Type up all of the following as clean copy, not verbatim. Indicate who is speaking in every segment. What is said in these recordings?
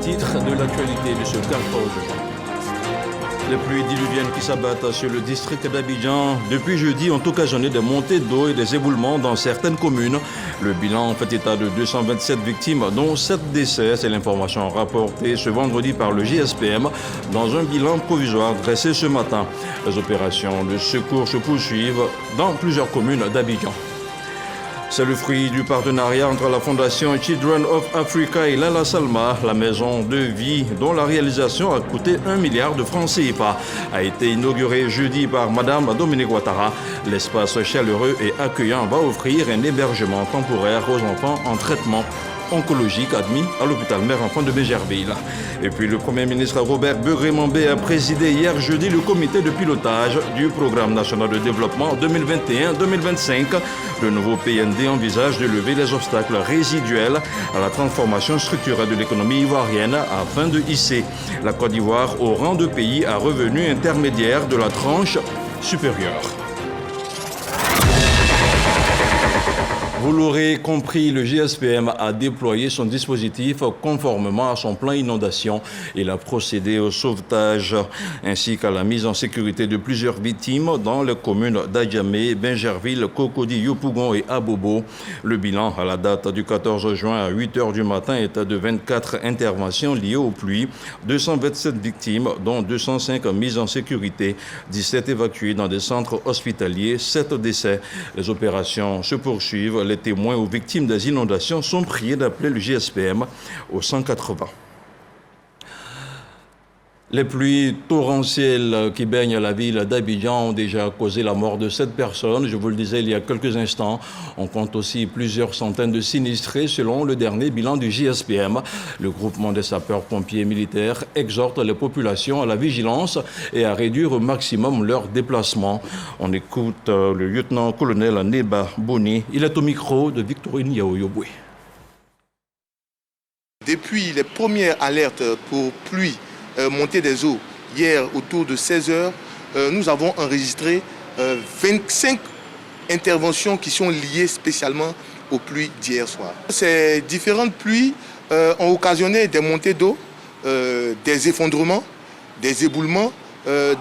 Speaker 1: titres de l'actualité de ce 14 juin. Les pluies diluviennes qui s'abattent sur le district d'Abidjan depuis jeudi ont occasionné des montées d'eau et des éboulements dans certaines communes. Le bilan fait état de 227 victimes, dont 7 décès. C'est l'information rapportée ce vendredi par le GSPM dans un bilan provisoire dressé ce matin. Les opérations de secours se poursuivent dans plusieurs communes d'Abidjan. C'est le fruit du partenariat entre la Fondation Children of Africa et l'Ala Salma, la maison de vie dont la réalisation a coûté 1 milliard de francs CFA, a été inaugurée jeudi par Madame Dominique Ouattara. L'espace chaleureux et accueillant va offrir un hébergement temporaire aux enfants en traitement oncologique admis à l'hôpital mère-enfant de Benjerville. Et puis le Premier ministre Robert Begré-Mambé a présidé hier jeudi le comité de pilotage du Programme national de développement 2021-2025. Le nouveau PND envisage de lever les obstacles résiduels à la transformation structurelle de l'économie ivoirienne afin de hisser la Côte d'Ivoire au rang de pays à revenus intermédiaires de la tranche supérieure. Vous l'aurez compris, le GSPM a déployé son dispositif conformément à son plan inondation. Il a procédé au sauvetage ainsi qu'à la mise en sécurité de plusieurs victimes dans les communes d'Adjamé, Benjerville, Cocody, Yopougon et Abobo. Le bilan à la date du 14 juin à 8 h du matin est de 24 interventions liées aux pluies, 227 victimes dont 205 mises en sécurité, 17 évacuées dans des centres hospitaliers, 7 décès. Les opérations se poursuivent. Les témoins ou victimes des inondations sont priés d'appeler le GSPM au 180. Les pluies torrentielles qui baignent la ville d'Abidjan ont déjà causé la mort de 7 personnes. Je vous le disais il y a quelques instants. On compte aussi plusieurs centaines de sinistrés selon le dernier bilan du GSPM. Le groupement des sapeurs-pompiers militaires exhorte les populations à la vigilance et à réduire au maximum leurs déplacements. On écoute le lieutenant-colonel Neba Boni. Il est au micro de Victorine Yaoyoboué.
Speaker 2: Depuis les premières alertes pour pluie, montée des eaux, hier autour de 16 h, nous avons enregistré 25 interventions qui sont liées spécialement aux pluies d'hier soir. Ces différentes pluies ont occasionné des montées d'eau, des effondrements, des éboulements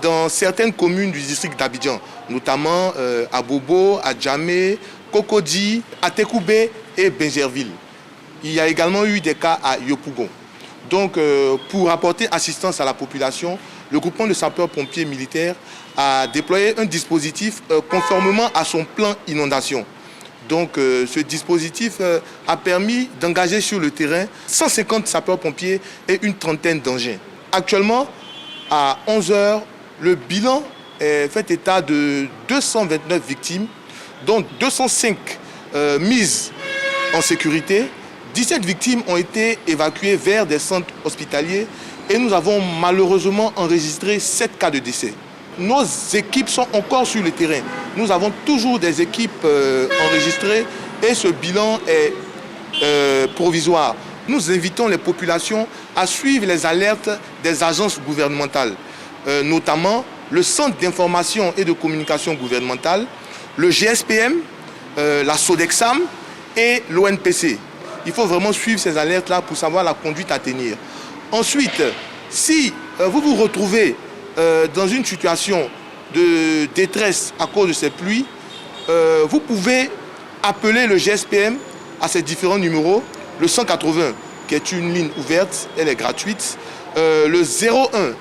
Speaker 2: dans certaines communes du district d'Abidjan, notamment à Bobo, à Djamé, Cocody, à Tekoubé et Benjerville. Il y a également eu des cas à Yopougon. Donc, pour apporter assistance à la population, le groupement de sapeurs-pompiers militaires a déployé un dispositif conformément à son plan inondation. Donc, ce dispositif a permis d'engager sur le terrain 150 sapeurs-pompiers et une trentaine d'engins. Actuellement, à 11 h, le bilan fait état de 229 victimes, dont 205 mises en sécurité. 17 victimes ont été évacuées vers des centres hospitaliers et nous avons malheureusement enregistré 7 cas de décès. Nos équipes sont encore sur le terrain. Nous avons toujours des équipes enregistrées et ce bilan est provisoire. Nous invitons les populations à suivre les alertes des agences gouvernementales, notamment le Centre d'information et de communication gouvernementale, le GSPM, la Sodexam et l'ONPC. Il faut vraiment suivre ces alertes-là pour savoir la conduite à tenir. Ensuite, si vous vous retrouvez dans une situation de détresse à cause de ces pluies, vous pouvez appeler le GSPM à ces différents numéros. Le 180, qui est une ligne ouverte, elle est gratuite. Le 01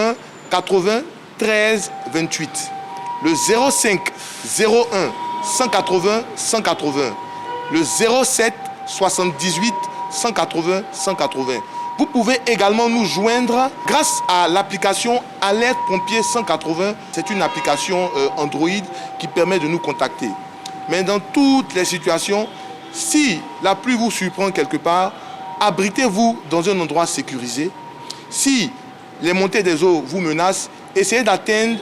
Speaker 2: 01 80 13 28. Le 05 01 180 180. Le 07 78 180 180. Vous pouvez également nous joindre grâce à l'application Alerte Pompier 180. C'est une application Android qui permet de nous contacter. Mais dans toutes les situations, si la pluie vous surprend quelque part, abritez-vous dans un endroit sécurisé. Si les montées des eaux vous menacent, essayez d'atteindre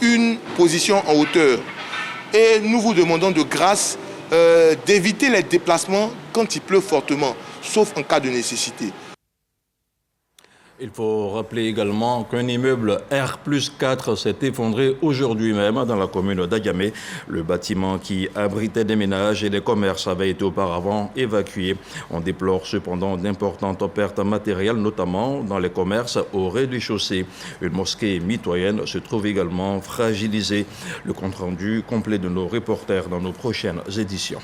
Speaker 2: une position en hauteur. Et nous vous demandons de grâce d'éviter les déplacements quand il pleut fortement, sauf en cas de nécessité.
Speaker 1: Il faut rappeler également qu'un immeuble R+4 s'est effondré aujourd'hui même dans la commune d'Agamé. Le bâtiment qui abritait des ménages et des commerces avait été auparavant évacué. On déplore cependant d'importantes pertes matérielles, notamment dans les commerces au rez-de-chaussée. Une mosquée mitoyenne se trouve également fragilisée. Le compte-rendu complet de nos reporters dans nos prochaines éditions.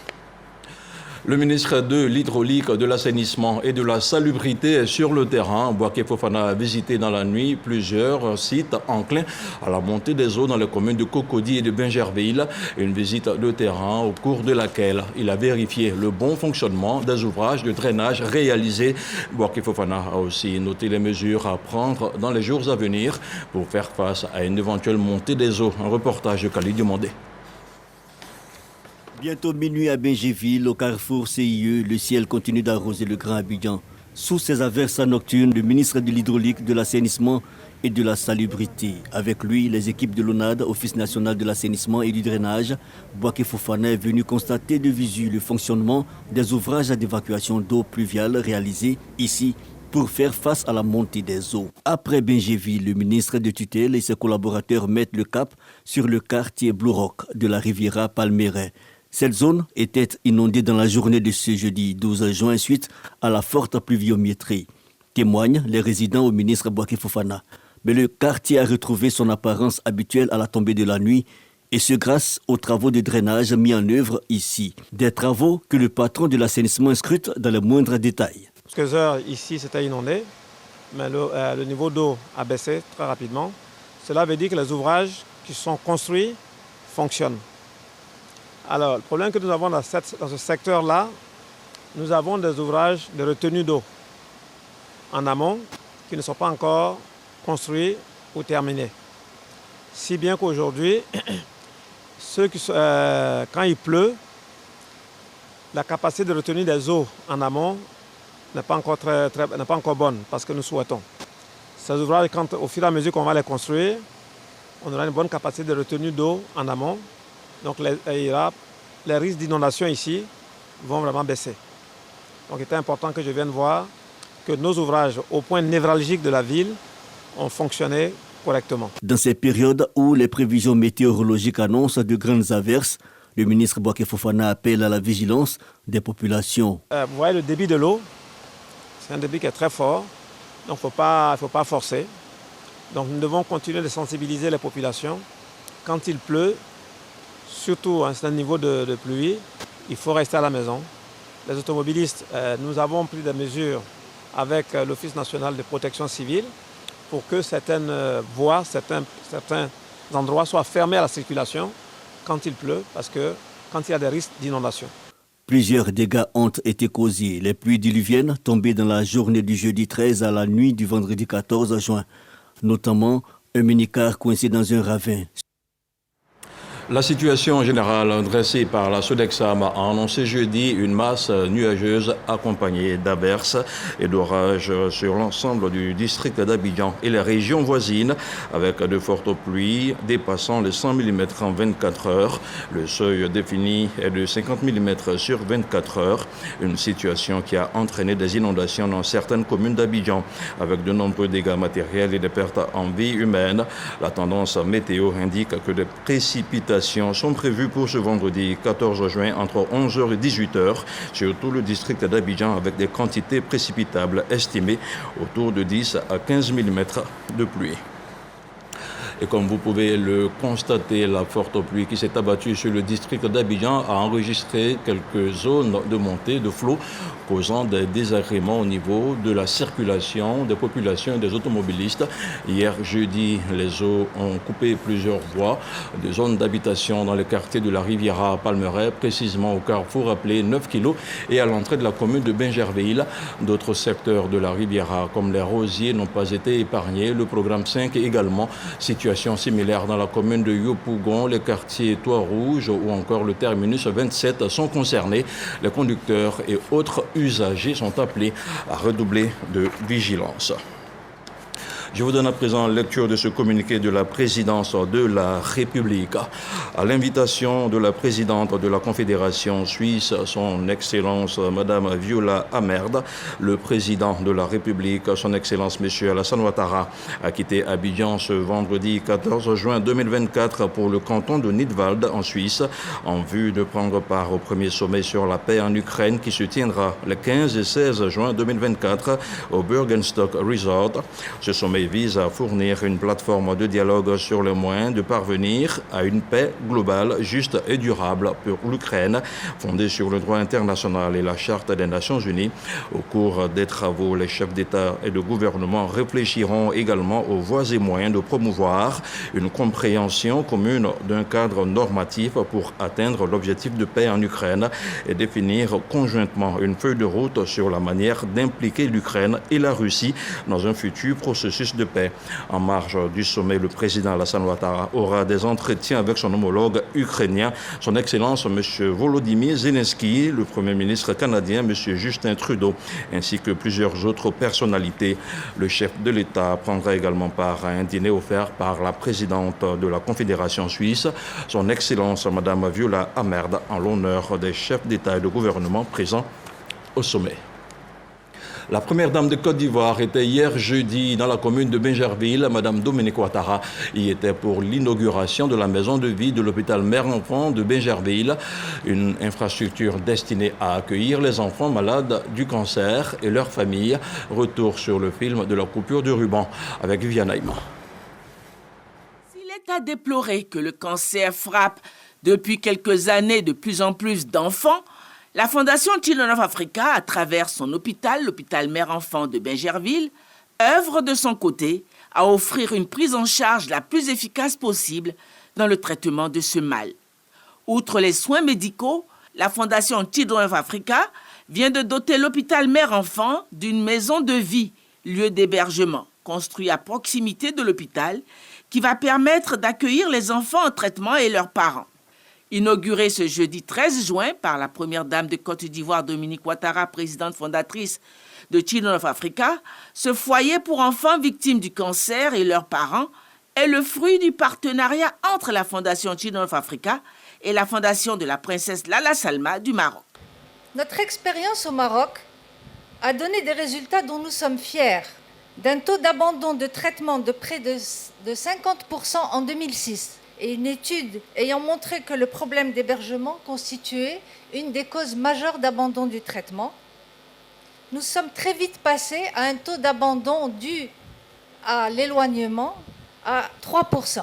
Speaker 1: Le ministre de l'Hydraulique, de l'Assainissement et de la Salubrité est sur le terrain. Bouaké Fofana a visité dans la nuit plusieurs sites enclins à la montée des eaux dans les communes de Cocody et de Bingerville. Une visite de terrain au cours de laquelle il a vérifié le bon fonctionnement des ouvrages de drainage réalisés. Bouaké Fofana a aussi noté les mesures à prendre dans les jours à venir pour faire face à une éventuelle montée des eaux. Un reportage de Khalid Diomandé.
Speaker 3: Bientôt minuit à Bingerville, au carrefour CIE, le ciel continue d'arroser le Grand Abidjan. Sous ces averses nocturnes, le ministre de l'Hydraulique, de l'Assainissement et de la Salubrité. Avec lui, les équipes de l'ONAD, Office national de l'assainissement et du drainage. Bouaké Fofana est venu constater de visu le fonctionnement des ouvrages d'évacuation d'eau pluviale réalisés ici pour faire face à la montée des eaux. Après Bingerville, le ministre de tutelle et ses collaborateurs mettent le cap sur le quartier Blue Rock de la Riviera Palmeraie. Cette zone était inondée dans la journée de ce jeudi 12 juin suite à la forte pluviométrie. Témoignent les résidents au ministre Bouaké Fofana. Mais le quartier a retrouvé son apparence habituelle à la tombée de la nuit, et ce grâce aux travaux de drainage mis en œuvre ici. Des travaux que le patron de l'assainissement scrute dans les moindres détails.
Speaker 4: Quelques heures ici, c'était inondé, mais le niveau d'eau a baissé très rapidement. Cela veut dire que les ouvrages qui sont construits fonctionnent. Alors, le problème que nous avons dans ce secteur-là, nous avons des ouvrages de retenue d'eau en amont qui ne sont pas encore construits ou terminés. Si bien qu'aujourd'hui, quand il pleut, la capacité de retenue des eaux en amont n'est pas encore bonne parce que nous souhaitons. Ces ouvrages, au fur et à mesure qu'on va les construire, on aura une bonne capacité de retenue d'eau en amont. Donc les risques d'inondation ici vont vraiment baisser. Donc il était important que je vienne voir que nos ouvrages au point névralgique de la ville ont fonctionné correctement.
Speaker 3: Dans ces périodes où les prévisions météorologiques annoncent de grandes averses, le ministre Bouaké Fofana appelle à la vigilance des populations.
Speaker 4: Vous voyez le débit de l'eau, c'est un débit qui est très fort, donc il ne faut pas forcer. Donc nous devons continuer de sensibiliser les populations. Quand il pleut, surtout à un certain niveau de pluie, il faut rester à la maison. Les automobilistes, nous avons pris des mesures avec l'Office national de protection civile pour que certaines voies, certains endroits soient fermés à la circulation quand il pleut, parce que quand il y a des risques d'inondation.
Speaker 3: Plusieurs dégâts ont été causés. Les pluies diluviennes tombées dans la journée du jeudi 13 à la nuit du vendredi 14 juin, notamment un minicar coincé dans un ravin.
Speaker 1: La situation générale dressée par la Sodexam a annoncé jeudi une masse nuageuse accompagnée d'averses et d'orages sur l'ensemble du district d'Abidjan et les régions voisines, avec de fortes pluies dépassant les 100 mm en 24 heures. Le seuil défini est de 50 mm sur 24 heures. Une situation qui a entraîné des inondations dans certaines communes d'Abidjan, avec de nombreux dégâts matériels et des pertes en vie humaine. La tendance météo indique que des précipitations sont prévues pour ce vendredi 14 juin entre 11h et 18h sur tout le district d'Abidjan, avec des quantités précipitables estimées autour de 10 à 15 mm de pluie. Et comme vous pouvez le constater, la forte pluie qui s'est abattue sur le district d'Abidjan a enregistré quelques zones de montée de flot, causant des désagréments au niveau de la circulation des populations et des automobilistes. Hier jeudi, les eaux ont coupé plusieurs voies de zones d'habitation dans les quartiers de la Riviera Palmeraie, précisément au carrefour appelé 9 kg et à l'entrée de la commune de Bingerville. D'autres secteurs de la Riviera, comme les Rosiers, n'ont pas été épargnés. Le programme 5 est également situé. Similaire dans la commune de Yopougon, les quartiers Trois-Rouges ou encore le terminus 27 sont concernés. Les conducteurs et autres usagers sont appelés à redoubler de vigilance. Je vous donne à présent lecture de ce communiqué de la présidence de la République. À l'invitation de la présidente de la Confédération suisse, son Excellence Madame Viola Amerd, le président de la République, son Excellence Monsieur Alassane Ouattara, a quitté Abidjan ce vendredi 14 juin 2024 pour le canton de Nidwald en Suisse, en vue de prendre part au premier sommet sur la paix en Ukraine qui se tiendra les 15 et 16 juin 2024 au Bürgenstock Resort. Ce sommet vise à fournir une plateforme de dialogue sur les moyens de parvenir à une paix globale, juste et durable pour l'Ukraine, fondée sur le droit international et la Charte des Nations Unies. Au cours des travaux, les chefs d'État et de gouvernement réfléchiront également aux voies et moyens de promouvoir une compréhension commune d'un cadre normatif pour atteindre l'objectif de paix en Ukraine et définir conjointement une feuille de route sur la manière d'impliquer l'Ukraine et la Russie dans un futur processus de paix. En marge du sommet, le président Alassane Ouattara aura des entretiens avec son homologue ukrainien, son Excellence M. Volodymyr Zelensky, le Premier ministre canadien M. Justin Trudeau, ainsi que plusieurs autres personnalités. Le chef de l'État prendra également part à un dîner offert par la présidente de la Confédération suisse, son Excellence Mme Viola Amerd, en l'honneur des chefs d'État et de gouvernement présents au sommet. La première dame de Côte d'Ivoire était hier jeudi dans la commune de Bingerville. Madame Dominique Ouattara y était pour l'inauguration de la maison de vie de l'hôpital mère-enfant de Bingerville, une infrastructure destinée à accueillir les enfants malades du cancer et leurs familles. Retour sur le film de la coupure de ruban avec Viviane Aïma.
Speaker 5: S'il est à déplorer que le cancer frappe depuis quelques années de plus en plus d'enfants, la Fondation Children of Africa, à travers son hôpital, l'hôpital mère-enfant de Bingerville, œuvre de son côté à offrir une prise en charge la plus efficace possible dans le traitement de ce mal. Outre les soins médicaux, la Fondation Children of Africa vient de doter l'hôpital mère-enfant d'une maison de vie, lieu d'hébergement, construit à proximité de l'hôpital, qui va permettre d'accueillir les enfants en traitement et leurs parents. Inauguré ce jeudi 13 juin par la première dame de Côte d'Ivoire, Dominique Ouattara, présidente fondatrice de Children of Africa, ce foyer pour enfants victimes du cancer et leurs parents est le fruit du partenariat entre la Fondation Children of Africa et la Fondation de la princesse Lala Salma du Maroc.
Speaker 6: Notre expérience au Maroc a donné des résultats dont nous sommes fiers, d'un taux d'abandon de traitement de près de 50% en 2006. Et une étude ayant montré que le problème d'hébergement constituait une des causes majeures d'abandon du traitement. Nous sommes très vite passés à un taux d'abandon dû à l'éloignement à 3%,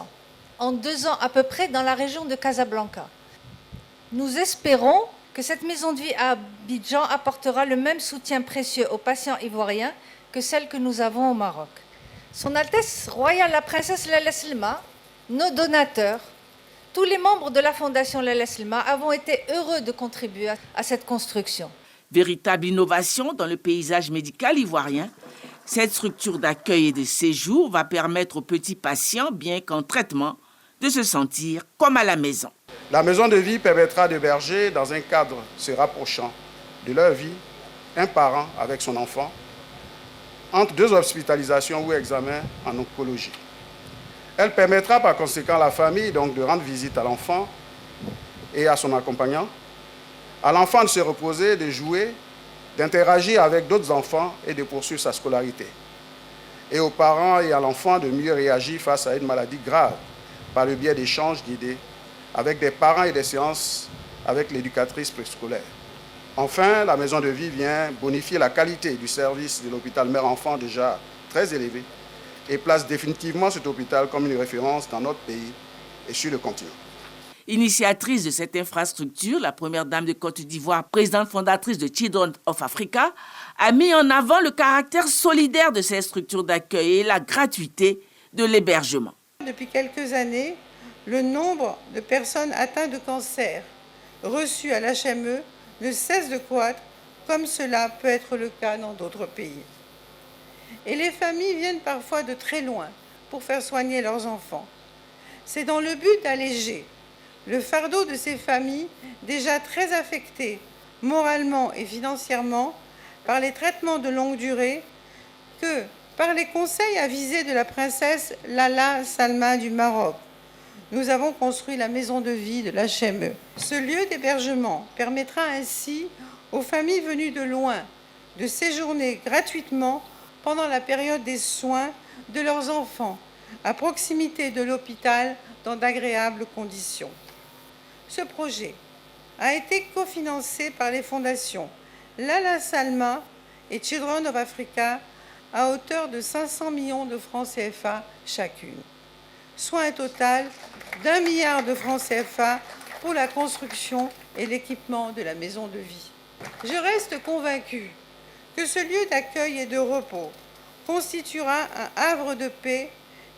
Speaker 6: en 2 ans à peu près dans la région de Casablanca. Nous espérons que cette maison de vie à Abidjan apportera le même soutien précieux aux patients ivoiriens que celle que nous avons au Maroc. Son Altesse royale la princesse Lala Salma, nos donateurs, tous les membres de la Fondation Lala Salma avons été heureux de contribuer à cette construction.
Speaker 5: Véritable innovation dans le paysage médical ivoirien, cette structure d'accueil et de séjour va permettre aux petits patients, bien qu'en traitement, de se sentir comme à la maison.
Speaker 7: La maison de vie permettra d'héberger dans un cadre se rapprochant de leur vie un parent avec son enfant entre 2 hospitalisations ou examens en oncologie. Elle permettra par conséquent à la famille donc, de rendre visite à l'enfant et à son accompagnant, à l'enfant de se reposer, de jouer, d'interagir avec d'autres enfants et de poursuivre sa scolarité. Et aux parents et à l'enfant de mieux réagir face à une maladie grave par le biais d'échanges d'idées avec des parents et des séances avec l'éducatrice préscolaire. Enfin, la maison de vie vient bonifier la qualité du service de l'hôpital mère-enfant déjà très élevé et place définitivement cet hôpital comme une référence dans notre pays et sur le continent.
Speaker 5: Initiatrice de cette infrastructure, la première dame de Côte d'Ivoire, présidente fondatrice de Children of Africa, a mis en avant le caractère solidaire de ces structures d'accueil et la gratuité de l'hébergement.
Speaker 8: Depuis quelques années, le nombre de personnes atteintes de cancer reçues à l'HME ne cesse de croître, comme cela peut être le cas dans d'autres pays. Et les familles viennent parfois de très loin pour faire soigner leurs enfants. C'est dans le but d'alléger le fardeau de ces familles déjà très affectées moralement et financièrement par les traitements de longue durée que Par les conseils avisés de la princesse Lala Salma du Maroc, nous avons construit la maison de vie de l'HME. Ce lieu d'hébergement permettra ainsi aux familles venues de loin de séjourner gratuitement pendant la période des soins de leurs enfants, à proximité de l'hôpital, dans d'agréables conditions. Ce projet a été cofinancé par les fondations Lala Salma et Children of Africa à hauteur de 500 millions de francs CFA chacune, soit un total d'1 milliard de francs CFA pour la construction et l'équipement de la maison de vie. Je reste convaincue que ce lieu d'accueil et de repos constituera un havre de paix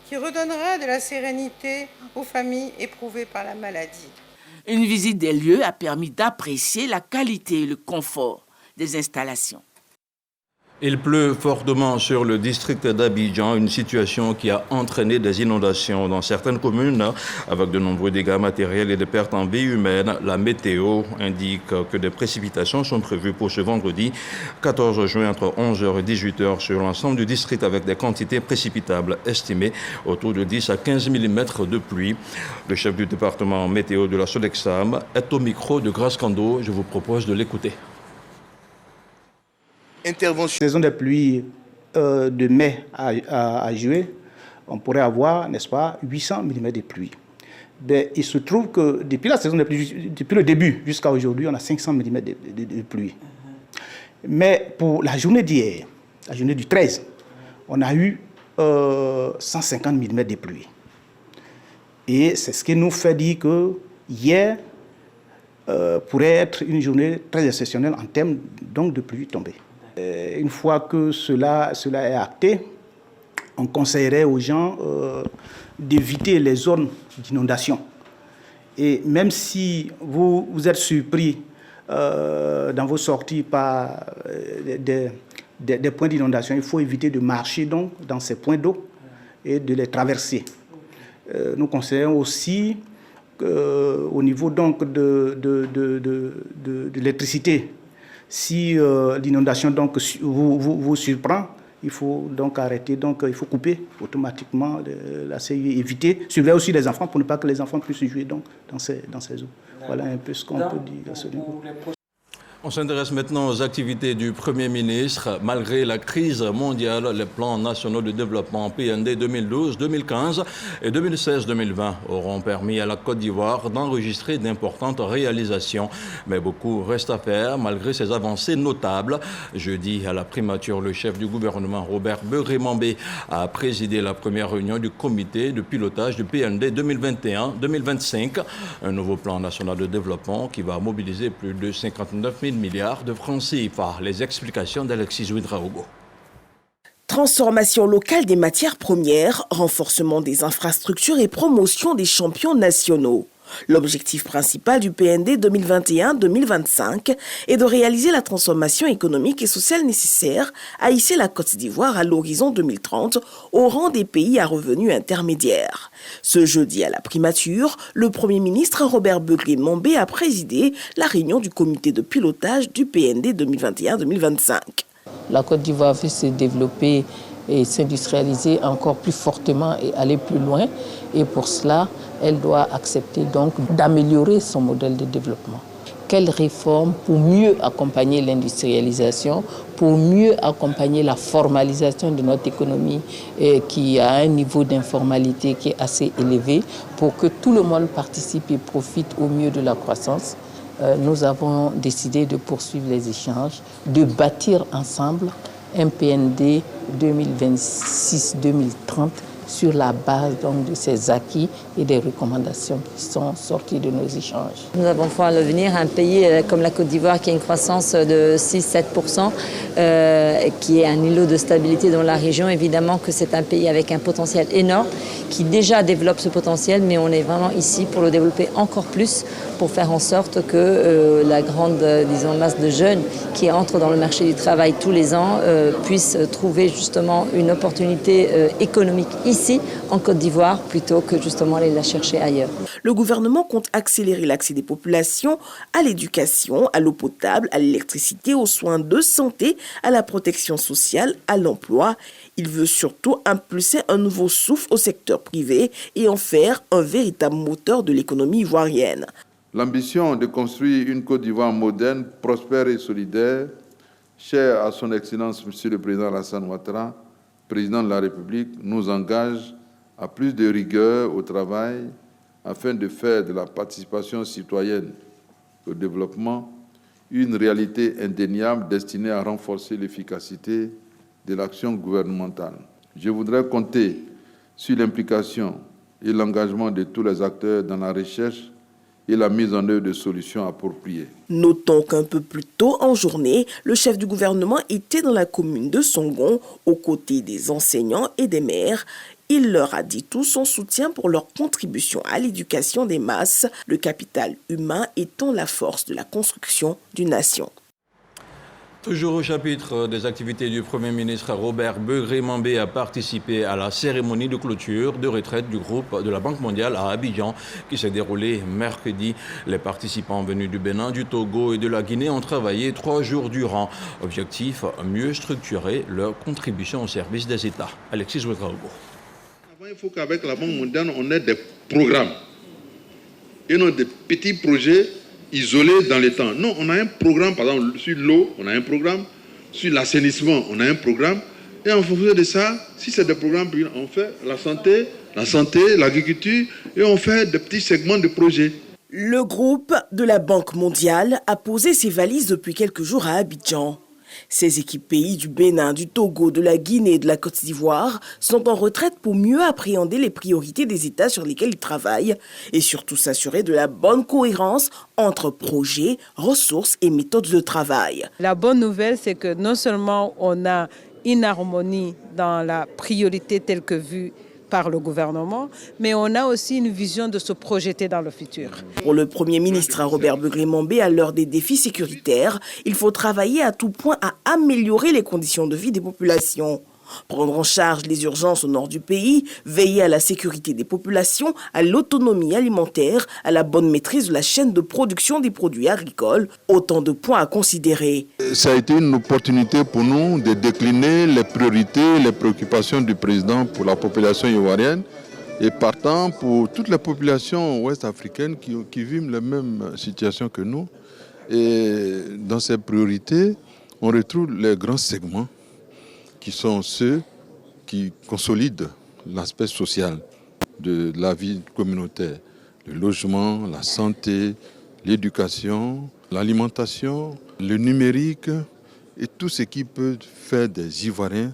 Speaker 8: qui redonnera de la sérénité aux familles éprouvées par la maladie.
Speaker 5: Une visite des lieux a permis d'apprécier la qualité et le confort des installations.
Speaker 1: Il pleut fortement sur le district d'Abidjan, une situation qui a entraîné des inondations dans certaines communes avec de nombreux dégâts matériels et des pertes en vie humaine. La météo indique que des précipitations sont prévues pour ce vendredi 14 juin entre 11h et 18h sur l'ensemble du district avec des quantités précipitables estimées autour de 10 à 15 mm de pluie. Le chef du département météo de la Sodexam est au micro de Grace Kando. Je vous propose de l'écouter.
Speaker 2: Intervention.
Speaker 9: Saison des pluies de mai à juillet, on pourrait avoir, n'est-ce pas, 800 mm de pluie. Ben, il se trouve que depuis la saison des pluies, depuis le début jusqu'à aujourd'hui, on a 500 mm de pluie. Mais pour la journée d'hier, la journée du 13, on a eu 150 mm de pluie. Et c'est ce qui nous fait dire que hier pourrait être une journée très exceptionnelle en termes donc, de pluie tombée. Une fois que cela est acté, on conseillerait aux gens d'éviter les zones d'inondation. Et même si vous êtes surpris dans vos sorties par des points d'inondation, il faut éviter de marcher donc, dans ces points d'eau et de les traverser. Nous conseillons aussi au niveau donc, de l'électricité, si l'inondation donc vous surprend, il faut donc arrêter, donc il faut couper automatiquement la CIE, éviter, surveiller aussi les enfants pour ne pas que les enfants puissent jouer donc dans ces eaux. Voilà un peu ce qu'on peut dire à ce niveau.
Speaker 1: On s'intéresse maintenant aux activités du Premier ministre. Malgré la crise mondiale, les plans nationaux de développement PND 2012, 2015 et 2016-2020 auront permis à la Côte d'Ivoire d'enregistrer d'importantes réalisations. Mais beaucoup reste à faire malgré ces avancées notables. Jeudi, à la primature, le chef du gouvernement, Robert Begré-Mambé, a présidé la première réunion du comité de pilotage du PND 2021-2025, un nouveau plan national de développement qui va mobiliser plus de 59 000 milliards de francs CFA. Les explications d'Alexis Ouedraogo.
Speaker 10: Transformation locale des matières premières, renforcement des infrastructures et promotion des champions nationaux. L'objectif principal du PND 2021-2025 est de réaliser la transformation économique et sociale nécessaire à hisser la Côte d'Ivoire à l'horizon 2030 au rang des pays à revenus intermédiaires. Ce jeudi à la primature, le Premier ministre Robert Begré-Mambé a présidé la réunion du comité de pilotage du PND 2021-2025.
Speaker 11: La Côte d'Ivoire veut se développer et s'industrialiser encore plus fortement et aller plus loin. Et pour cela, elle doit accepter donc d'améliorer son modèle de développement. Quelles réformes pour mieux accompagner l'industrialisation, pour mieux accompagner la formalisation de notre économie qui a un niveau d'informalité qui est assez élevé, pour que tout le monde participe et profite au mieux de la croissance. Nous avons décidé de poursuivre les échanges, de bâtir ensemble un PND 2026-2030 sur la base donc, de ces acquis et des recommandations qui sont sorties de nos échanges.
Speaker 12: Nous avons foi à l'avenir, un pays comme la Côte d'Ivoire qui a une croissance de 6-7%, qui est un îlot de stabilité dans la région. Évidemment que c'est un pays avec un potentiel énorme, qui déjà développe ce potentiel, mais on est vraiment ici pour le développer encore plus, pour faire en sorte que la grande masse de jeunes qui entrent dans le marché du travail tous les ans puissent trouver justement une opportunité économique ici ici, en Côte d'Ivoire, plutôt que justement aller la chercher ailleurs.
Speaker 10: Le gouvernement compte accélérer l'accès des populations à l'éducation, à l'eau potable, à l'électricité, aux soins de santé, à la protection sociale, à l'emploi. Il veut surtout impulser un nouveau souffle au secteur privé et en faire un véritable moteur de l'économie ivoirienne.
Speaker 13: L'ambition de construire une Côte d'Ivoire moderne, prospère et solidaire, chère à son Excellence Monsieur le Président Alassane Ouattara, Président de la République, nous engage à plus de rigueur au travail afin de faire de la participation citoyenne au développement une réalité indéniable destinée à renforcer l'efficacité de l'action gouvernementale. Je voudrais compter sur l'implication et l'engagement de tous les acteurs dans la recherche et la mise en œuvre de solutions appropriées.
Speaker 10: Notons qu'un peu plus tôt en journée, le chef du gouvernement était dans la commune de Songon, aux côtés des enseignants et des maires. Il leur a dit tout son soutien pour leur contribution à l'éducation des masses, le capital humain étant la force de la construction d'une nation.
Speaker 1: Toujours au chapitre des activités du Premier ministre, Robert Begré-Mambé a participé à la cérémonie de clôture de retraite du groupe de la Banque mondiale à Abidjan qui s'est déroulée mercredi. Les participants venus du Bénin, du Togo et de la Guinée ont travaillé 3 jours durant. Objectif, mieux structurer leur contribution au service des États. Alexis Ouedraogo.
Speaker 14: Il faut qu'avec la Banque mondiale, on ait des programmes et non des petits projets isolés dans le temps. Non, on a un programme, par exemple, sur l'eau, on a un programme, sur l'assainissement, on a un programme, et en fonction de ça, si c'est des programmes, on fait la santé, l'agriculture, et on fait des petits segments de projets.
Speaker 10: Le groupe de la Banque mondiale a posé ses valises depuis quelques jours à Abidjan. Ces équipes pays du Bénin, du Togo, de la Guinée et de la Côte d'Ivoire sont en retraite pour mieux appréhender les priorités des États sur lesquels ils travaillent et surtout s'assurer de la bonne cohérence entre projets, ressources et méthodes de travail.
Speaker 15: La bonne nouvelle, c'est que non seulement on a une harmonie dans la priorité telle que vue par le gouvernement, mais on a aussi une vision de se projeter dans le futur.
Speaker 10: Pour le Premier ministre Robert Begré-Mambé, à l'heure des défis sécuritaires, il faut travailler à tout point à améliorer les conditions de vie des populations. Prendre en charge les urgences au nord du pays, veiller à la sécurité des populations, à l'autonomie alimentaire, à la bonne maîtrise de la chaîne de production des produits agricoles, autant de points à considérer.
Speaker 13: Ça a été une opportunité pour nous de décliner les priorités, les préoccupations du président pour la population ivoirienne et partant pour toutes les populations ouest-africaines qui vivent la même situation que nous. Et dans ces priorités, on retrouve les grands segments qui sont ceux qui consolident l'aspect social de la vie communautaire. Le logement, la santé, l'éducation, l'alimentation, le numérique et tout ce qui peut faire des Ivoiriens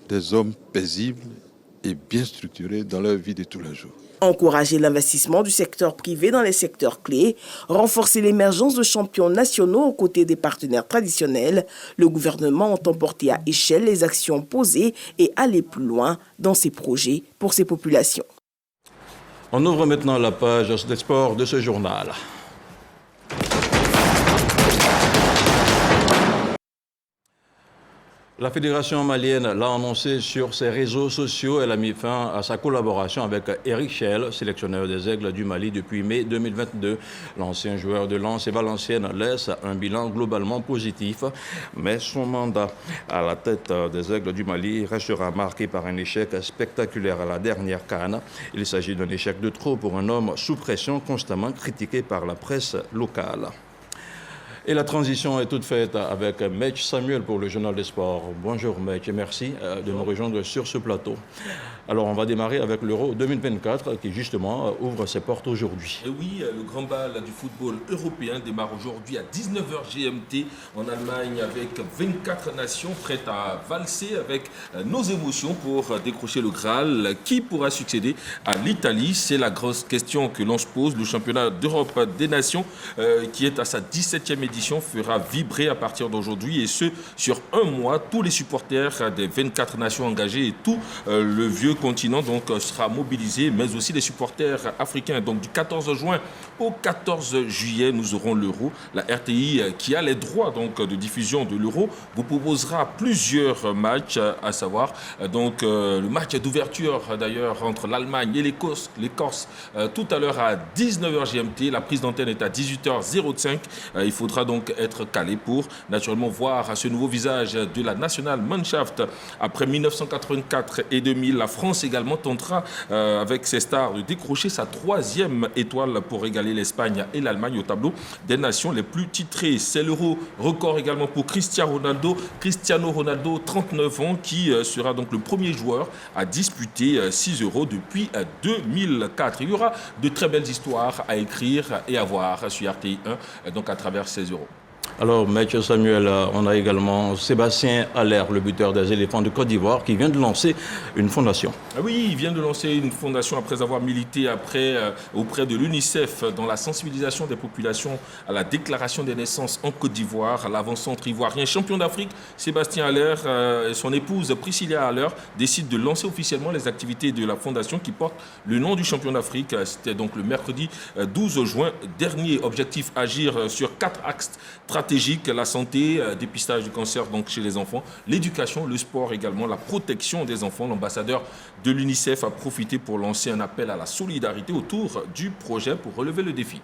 Speaker 13: des hommes paisibles et bien structurés dans leur vie de tous les jours.
Speaker 10: Encourager l'investissement du secteur privé dans les secteurs clés, renforcer l'émergence de champions nationaux aux côtés des partenaires traditionnels, le gouvernement entend porter à échelle les actions posées et aller plus loin dans ses projets pour ses populations.
Speaker 1: On ouvre maintenant la page des sports de ce journal. La fédération malienne l'a annoncé sur ses réseaux sociaux. Elle a mis fin à sa collaboration avec Eric Schell, sélectionneur des Aigles du Mali depuis mai 2022. L'ancien joueur de Lens et Valenciennes laisse un bilan globalement positif, mais son mandat à la tête des Aigles du Mali restera marqué par un échec spectaculaire à la dernière CAN. Il s'agit d'un échec de trop pour un homme sous pression, constamment critiqué par la presse locale. Et la transition est toute faite avec Mech Samuel pour le Journal des Sports. Bonjour Mech et merci de nous rejoindre sur ce plateau. Alors on va démarrer avec l'Euro 2024 qui justement ouvre ses portes aujourd'hui.
Speaker 16: Et oui, le grand bal du football européen démarre aujourd'hui à 19h GMT en Allemagne avec 24 nations prêtes à valser avec nos émotions pour décrocher le Graal. Qui pourra succéder à l'Italie? C'est la grosse question que l'on se pose. Le championnat d'Europe des nations qui est à sa 17e édition édition fera vibrer à partir d'aujourd'hui et ce, sur un mois. Tous les supporters des 24 nations engagées et tout le vieux continent donc, sera mobilisé, mais aussi les supporters africains. Donc du 14 juin au 14 juillet, nous aurons l'Euro. La RTI, qui a les droits donc, de diffusion de l'Euro, vous proposera plusieurs matchs, à savoir donc, le match d'ouverture d'ailleurs entre l'Allemagne et l'Écosse, tout à l'heure à 19h GMT. La prise d'antenne est à 18h05. Il faudra donc être calé pour naturellement voir ce nouveau visage de la Nationalmannschaft. Après 1984 et 2000, la France également tentera avec ses stars de décrocher sa 3e étoile pour égaler l'Espagne et l'Allemagne au tableau des nations les plus titrées. C'est l'Euro record également pour Cristiano Ronaldo, 39 ans, qui sera donc le premier joueur à disputer 6 Euros depuis 2004. Il y aura de très belles histoires à écrire et à voir sur RTI 1, donc à travers ces Euros.
Speaker 1: Alors, Maître Samuel, on a également Sébastien Haller, le buteur des éléphants de Côte d'Ivoire, qui vient de lancer une fondation.
Speaker 16: Oui, il vient de lancer une fondation après avoir milité auprès de l'UNICEF dans la sensibilisation des populations à la déclaration des naissances en Côte d'Ivoire. L'avant-centre ivoirien champion d'Afrique, Sébastien Haller, et son épouse Priscilla Haller décident de lancer officiellement les activités de la fondation qui porte le nom du champion d'Afrique. C'était donc le mercredi 12 juin dernier. Objectif, agir sur 4 axes stratégiques: la santé, dépistage du cancer donc chez les enfants, l'éducation, le sport également, la protection des enfants. L'ambassadeur de l'UNICEF a profité pour lancer un appel à la solidarité autour du projet pour relever le défi.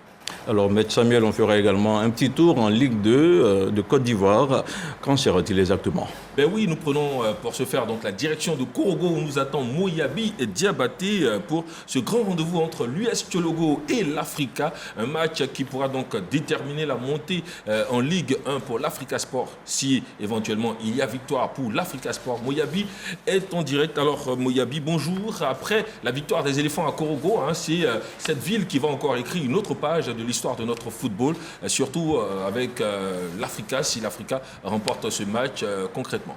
Speaker 1: Alors, Maître Samuel, on fera également un petit tour en Ligue 2 de Côte d'Ivoire. Qu'en sera-t-il exactement?
Speaker 16: Ben oui, nous prenons pour ce faire donc la direction de Korogo où nous attend Moyabi et Diabaté pour ce grand rendez-vous entre l'US Tchologo et l'Africa. Un match qui pourra donc déterminer la montée en Ligue 1 pour l'Africa Sport. Si éventuellement il y a victoire pour l'Africa Sport, Moyabi est en direct. Alors Moyabi, bonjour. Après la victoire des éléphants à Korogo, c'est cette ville qui va encore écrire une autre page de l'histoire de notre football, surtout avec l'Africa, si l'Africa remporte ce match concrètement.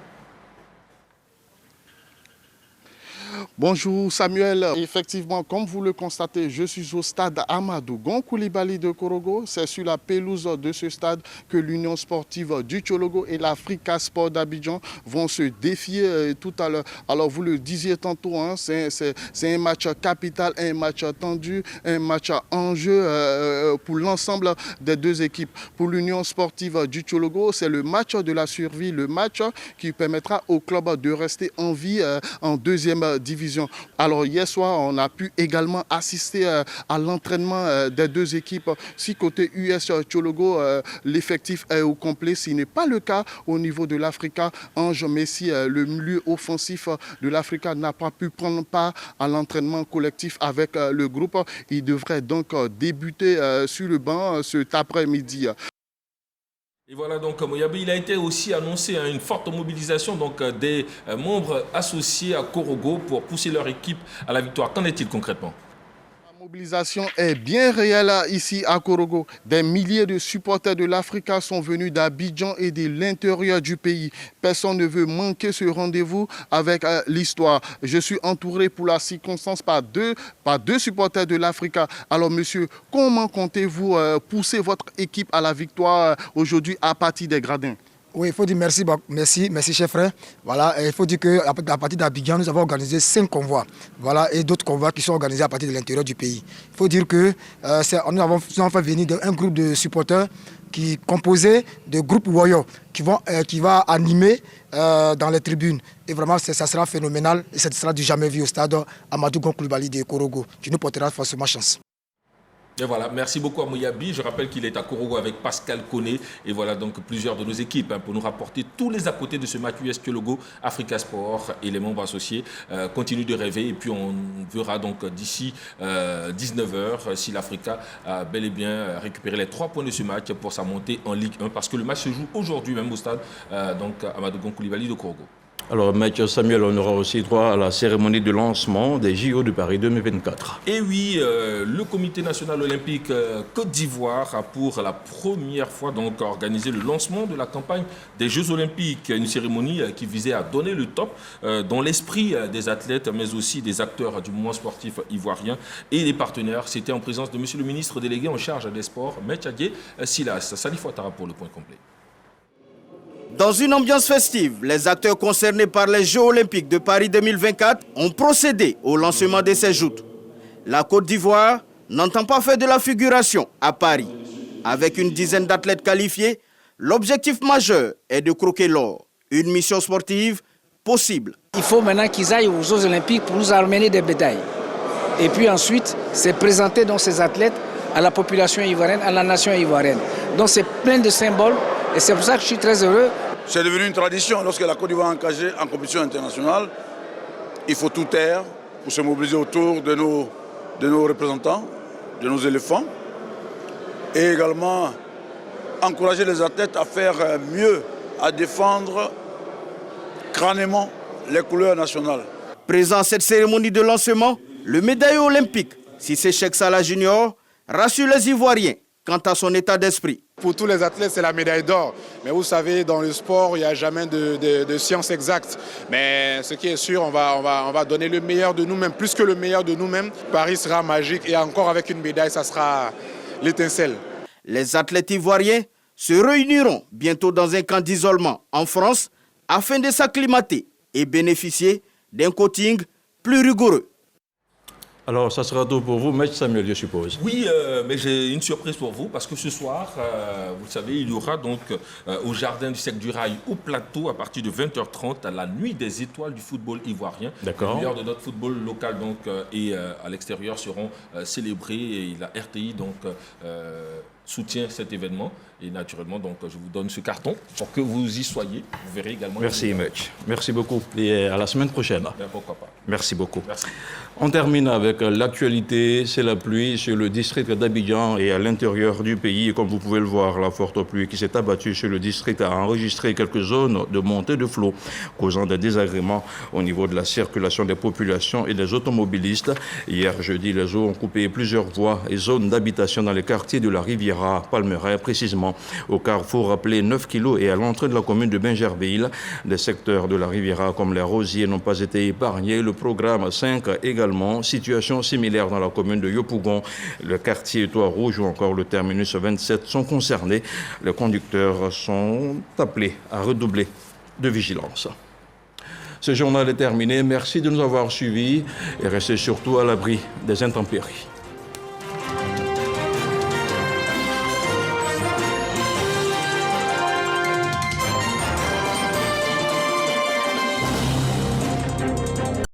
Speaker 7: Bonjour Samuel, effectivement comme vous le constatez, je suis au stade Amadou Gon Coulibaly de Korogo. C'est sur la pelouse de ce stade que l'Union sportive du Tchologo et l'Africa Sport d'Abidjan vont se défier tout à l'heure. Alors vous le disiez tantôt, c'est un match capital, un match tendu, un match en jeu pour l'ensemble des deux équipes. Pour l'Union sportive du Tchologo, c'est le match de la survie, le match qui permettra au club de rester en vie en deuxième division. Alors hier soir, on a pu également assister à l'entraînement des deux équipes. Si côté US Tchologo, l'effectif est au complet, ce n'est pas le cas au niveau de l'Africa. Ange Messi, le milieu offensif de l'Africa, n'a pas pu prendre part à l'entraînement collectif avec le groupe. Il devrait donc débuter sur le banc cet après-midi.
Speaker 16: Et voilà donc Moyabi, il a été aussi annoncé une forte mobilisation donc, des membres associés à Korogo pour pousser leur équipe à la victoire. Qu'en est-il concrètement ?
Speaker 7: La mobilisation est bien réelle ici à Korogo. Des milliers de supporters de l'Africa sont venus d'Abidjan et de l'intérieur du pays. Personne ne veut manquer ce rendez-vous avec l'histoire. Je suis entouré pour la circonstance par deux supporters de l'Africa. Alors monsieur, comment comptez-vous pousser votre équipe à la victoire aujourd'hui à partir des gradins ?
Speaker 17: Oui, il faut dire merci chef frère. Voilà, il faut dire qu'à partir d'Abidjan, nous avons organisé 5 convois. Voilà, et d'autres convois qui sont organisés à partir de l'intérieur du pays. Il faut dire que nous avons fait venir un groupe de supporters qui est composé de groupes Woyo qui va animer dans les tribunes. Et vraiment, ça sera phénoménal et ça sera du jamais vu au stade Amadou Gon Coulibaly de Korogo, qui nous portera forcément chance.
Speaker 16: Et voilà, merci beaucoup à Moyabi. Je rappelle qu'il est à Korogo avec Pascal Koné. Et voilà donc plusieurs de nos équipes pour nous rapporter tous les à côté de ce match US Tchologo, Africa Sport et les membres associés continuent de rêver. Et puis on verra donc d'ici 19h si l'Africa a bel et bien récupéré les 3 points de ce match pour sa montée en Ligue 1. Parce que le match se joue aujourd'hui même au stade donc Amadou Gon Coulibaly de Korogo.
Speaker 1: Alors, Maître Samuel, on aura aussi droit à la cérémonie de lancement des JO de Paris 2024.
Speaker 16: Et oui, le Comité national olympique Côte d'Ivoire a pour la première fois donc organisé le lancement de la campagne des Jeux olympiques. Une cérémonie qui visait à donner le top dans l'esprit des athlètes, mais aussi des acteurs du mouvement sportif ivoirien et des partenaires. C'était en présence de Monsieur le ministre délégué en charge des sports, Maître Silas. Salif Ouattara pour le point complet.
Speaker 18: Dans une ambiance festive, les acteurs concernés par les Jeux olympiques de Paris 2024 ont procédé au lancement de ces joutes. La Côte d'Ivoire n'entend pas faire de la figuration à Paris. Avec une dizaine d'athlètes qualifiés, l'objectif majeur est de croquer l'or. Une mission sportive possible.
Speaker 19: Il faut maintenant qu'ils aillent aux Jeux olympiques pour nous amener des médailles. Et puis ensuite, c'est présenter donc ces athlètes à la population ivoirienne, à la nation ivoirienne. Donc c'est plein de symboles et c'est pour ça que je suis très heureux.
Speaker 20: C'est devenu une tradition. Lorsque la Côte d'Ivoire est engagée en compétition internationale, il faut tout taire pour se mobiliser autour de nos représentants, de nos éléphants, et également encourager les athlètes à faire mieux, à défendre crânement les couleurs nationales.
Speaker 18: Présent à cette cérémonie de lancement, le médaillé olympique, Cissé Cheikh Salah Junior, rassure les Ivoiriens quant à son état d'esprit.
Speaker 21: Pour tous les athlètes, c'est la médaille d'or. Mais vous savez, dans le sport, il n'y a jamais de science exacte. Mais ce qui est sûr, on va donner le meilleur de nous-mêmes, plus que le meilleur de nous-mêmes. Paris sera magique et encore avec une médaille, ça sera l'étincelle.
Speaker 18: Les athlètes ivoiriens se réuniront bientôt dans un camp d'isolement en France afin de s'acclimater et bénéficier d'un coaching plus rigoureux.
Speaker 1: Alors, ça sera tout pour vous, Maître Samuel, je suppose.
Speaker 16: Oui, mais j'ai une surprise pour vous, parce que ce soir, vous savez, il y aura donc au Jardin du Sec du Rail, au plateau, à partir de 20h30, à la nuit des étoiles du football ivoirien.
Speaker 1: D'accord.
Speaker 16: Les meilleurs de notre football local donc, et à l'extérieur seront célébrés, et la RTI donc, soutient cet événement. Et naturellement, donc, je vous donne ce carton pour que vous y soyez. Vous verrez également.
Speaker 1: Merci, Maître. Merci beaucoup. Et à la semaine prochaine.
Speaker 16: Ben, pourquoi pas.
Speaker 1: Merci beaucoup.
Speaker 16: Merci.
Speaker 1: On termine avec l'actualité. C'est la pluie sur le district d'Abidjan et à l'intérieur du pays. Et comme vous pouvez le voir, la forte pluie qui s'est abattue sur le district a enregistré quelques zones de montée de flot, causant des désagréments au niveau de la circulation des populations et des automobilistes. Hier jeudi, les eaux ont coupé plusieurs voies et zones d'habitation dans les quartiers de la Riviera, Palmeraie précisément. Au carrefour appelé 9 kg et à l'entrée de la commune de Bingerville, des secteurs de la Riviera comme les Rosiers n'ont pas été épargnés. Le programme 5 également. Situation similaire dans la commune de Yopougon. Le quartier Étoile Rouge ou encore le terminus 27 sont concernés. Les conducteurs sont appelés à redoubler de vigilance. Ce journal est terminé. Merci de nous avoir suivis et restez surtout à l'abri des intempéries.